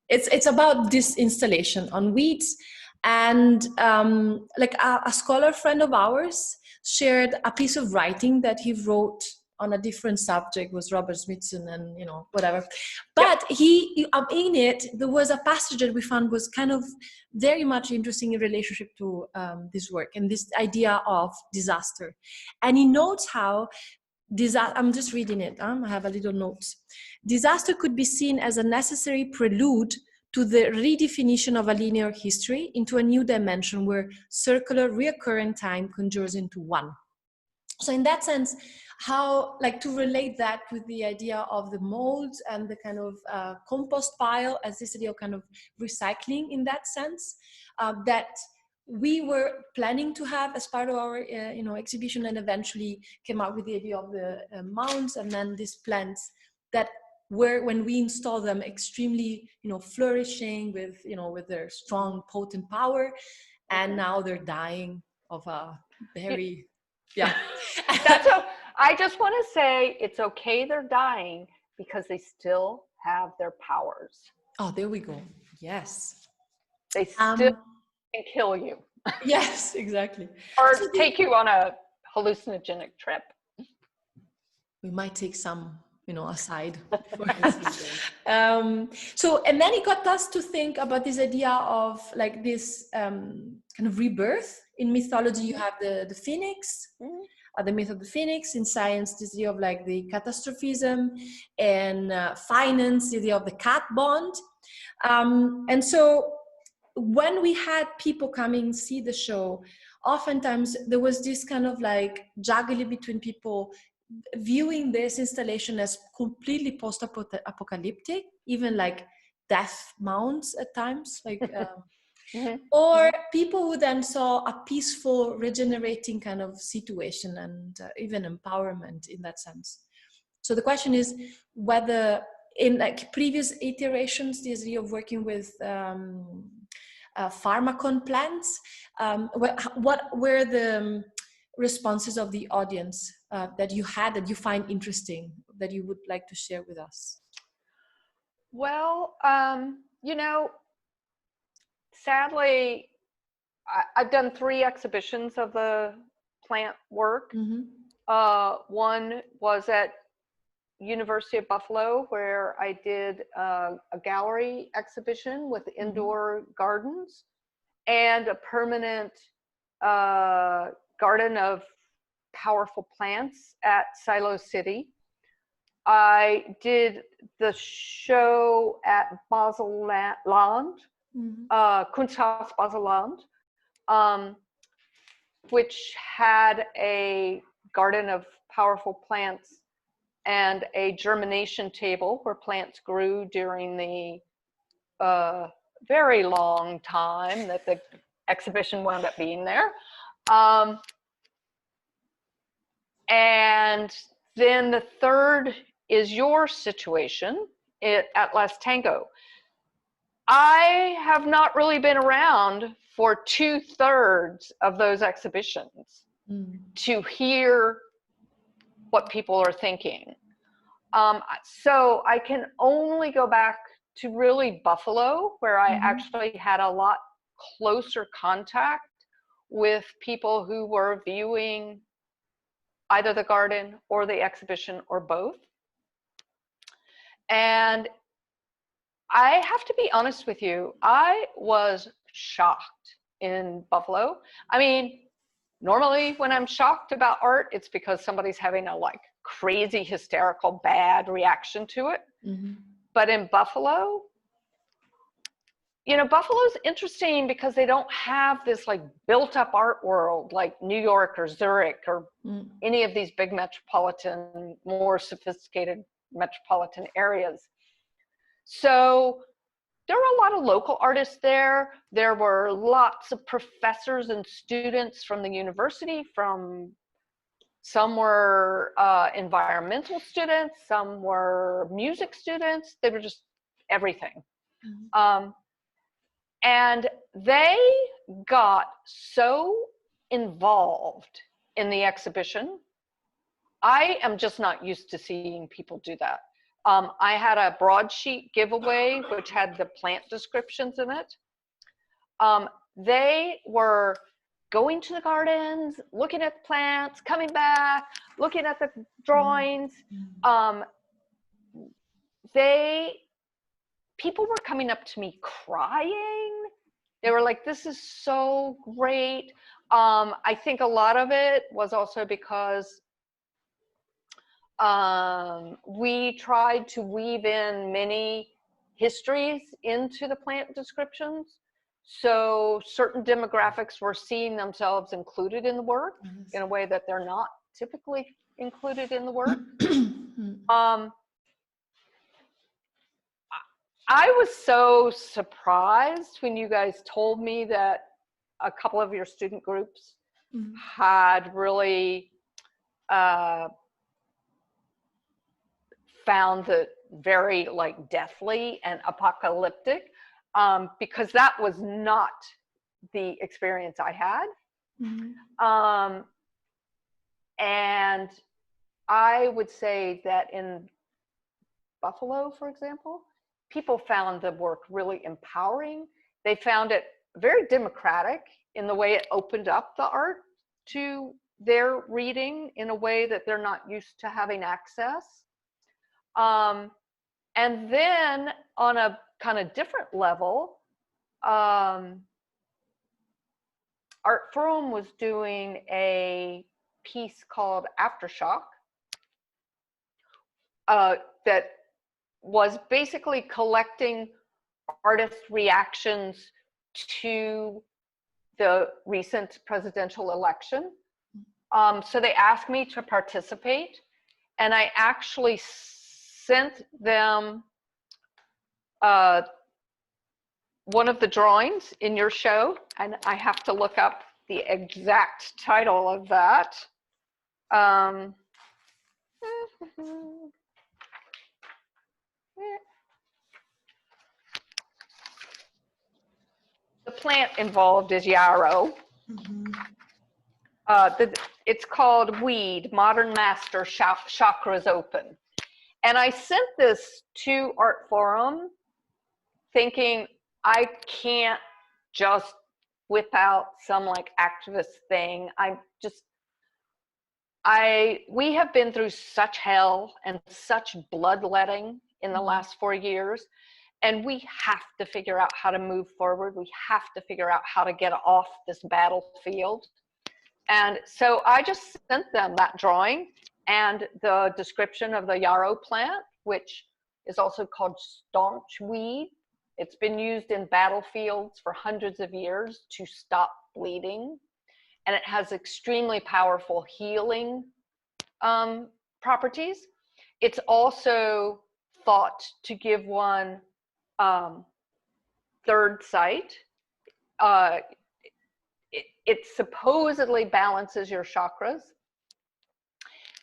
it's about this installation on weeds. And like a scholar friend of ours shared a piece of writing that he wrote on a different subject, was Robert Smithson and, you know, whatever. But he in it, there was a passage that we found was kind of very much interesting in relationship to this work and this idea of disaster. And he notes how I'm just reading it. I have a little notes. Disaster could be seen as a necessary prelude to the redefinition of a linear history into a new dimension where circular reoccurring time conjures into one. So in that sense, how, like, to relate that with the idea of the molds and the kind of compost pile as this idea of kind of recycling in that sense, that we were planning to have as part of our exhibition, and eventually came up with the idea of the mounds, and then these plants that were, when we install them, extremely flourishing with with their strong potent power, and now they're dying of a very I just want to say it's okay they're dying because they still have their powers. Oh, there we go. Yes. They still can kill you. Yes, exactly. Or take you on a hallucinogenic trip. We might take some, aside. So, and then it got us to think about this idea of like this kind of rebirth. In mythology, you have the phoenix, the myth of the phoenix. In science, this idea of like the catastrophism, and finance, the idea of the cat bond. And so when we had people coming see the show, oftentimes there was this kind of like juggling between people viewing this installation as completely post-apocalyptic, even like death mounds at times, like or people who then saw a peaceful regenerating kind of situation, and even empowerment in that sense. So the question is whether in like previous iterations, the idea of working with pharmacon plants, what were the responses of the audience that you had, that you find interesting, that you would like to share with us? Well, sadly, I've done 3 exhibitions of the plant work. One was at University of Buffalo, where I did a gallery exhibition with indoor gardens and a permanent garden of powerful plants at Silo City. I did the show at Baselland, Kunsthaus Baselland, which had a garden of powerful plants and a germination table where plants grew during the very long time that the exhibition wound up being there. And then the third is your situation at Last Tango. I have not really been around for 2/3 of those exhibitions to hear what people are thinking. So I can only go back to really Buffalo, where I actually had a lot closer contact with people who were viewing either the garden or the exhibition or both. And I have to be honest with you, I was shocked in Buffalo. I mean, normally when I'm shocked about art, it's because somebody's having a like crazy, hysterical, bad reaction to it. But in Buffalo, Buffalo's interesting because they don't have this like built up art world like New York or Zurich or any of these big metropolitan, more sophisticated metropolitan areas. So there were a lot of local artists there. There were lots of professors and students from the university, some were environmental students, some were music students. They were just everything. And they got so involved in the exhibition. I am just not used to seeing people do that. I had a broadsheet giveaway, which had the plant descriptions in it. They were going to the gardens, looking at the plants, coming back, looking at the drawings. People were coming up to me crying. They were like, this is so great. I think a lot of it was also because we tried to weave in many histories into the plant descriptions. So certain demographics were seeing themselves included in the work in a way that they're not typically included in the work. I was so surprised when you guys told me that a couple of your student groups had really found it very like deathly and apocalyptic, because that was not the experience I had. And I would say that in Buffalo, for example, people found the work really empowering. They found it very democratic in the way it opened up the art to their reading in a way that they're not used to having access. And then on a kind of different level, Art Forum was doing a piece called Aftershock that was basically collecting artist reactions to the recent presidential election. So they asked me to participate, and I actually sent them one of the drawings in your show, and I have to look up the exact title of that. The plant involved is yarrow. It's called Weed, Modern Master Chakras Open. And I sent this to Art Forum thinking I can't just whip out some like activist thing. We have been through such hell and such bloodletting in the last 4 years, and we have to figure out how to move forward. We have to figure out how to get off this battlefield. And so I just sent them that drawing and the description of the yarrow plant, which is also called staunch weed. It's been used in battlefields for hundreds of years to stop bleeding. And it has extremely powerful healing properties. It's also thought to give one third sight. It supposedly balances your chakras.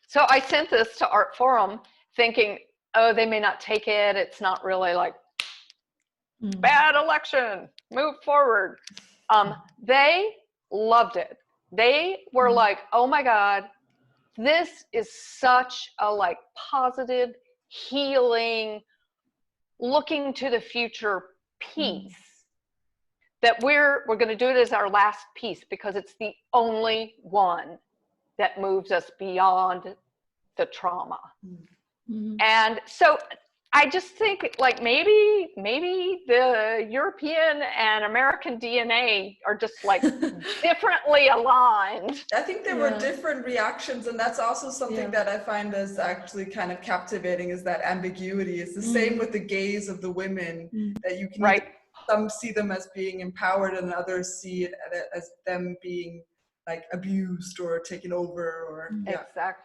So I sent this to Art Forum thinking, oh, they may not take it. It's not really like bad election, move forward. They loved it. They were like, oh my God, this is such a like positive, healing, looking to the future piece that we're going to do it as our last piece because it's the only one that moves us beyond the trauma. And so I just think like maybe the European and American DNA are just like differently aligned. I think there were different reactions, and that's also something that I find is actually kind of captivating, is that ambiguity. It's the same with the gaze of the women, that you can some see them as being empowered and others see it as them being like abused or taken over or Exactly.